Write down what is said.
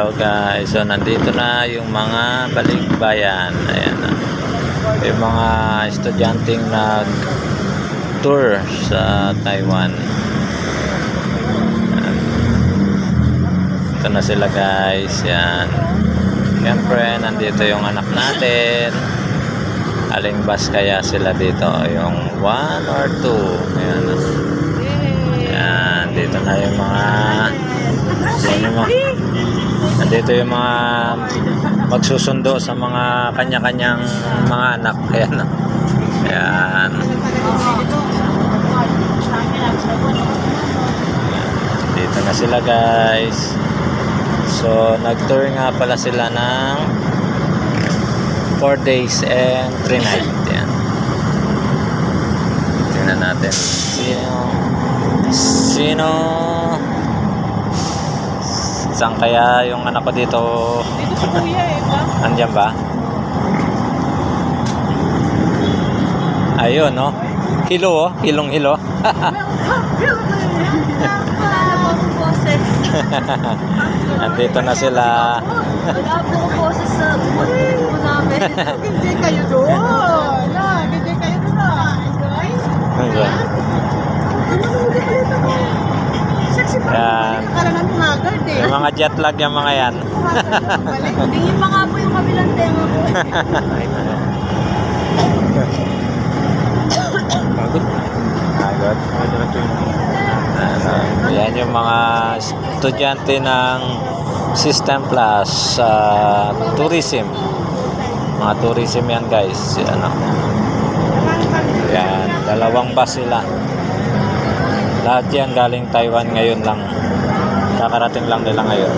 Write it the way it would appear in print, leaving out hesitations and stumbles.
Hello guys, so nandito na yung mga balikbayan. Ayan na. Yung mga estudyanteng nag-tour sa Taiwan. Ayan. Ito na sila guys. Yan. Siyempre, nandito yung anak natin. Aling bus kaya sila dito? Yung 1 or 2? Ayan. Yan. Dito na yung mga... Nandito yung mga magsusundo sa mga kanya-kanyang mga anak. Ayan. Ayan. Dito na sila guys. So nag-tour nga pala sila ng 4 days and 3 nights. Ayan. Tingnan natin. Sino saan kaya yung anak ko dito? Dito si kuya eh, ba? Andiyan ba? Ayun, no? Hilo, oh. Hilong-hilo. Andito na sila. Nag-upload ko boses sa buwan namin. Hindi kayo doon. Hindi kayo doon. Ayan. Yan. Akala namin haggard eh. Yung mga jet lag yung mga yan. Tingin pa nga po yung kabilang tenga ko. Pagod. Pagod. Yan yung mga estudyante ng System Plus tourism. Mga tourism yan guys. Yan, yan. 2 bus sila. Lahat yan galing Taiwan ngayon lang. Kakarating lang nila ngayon.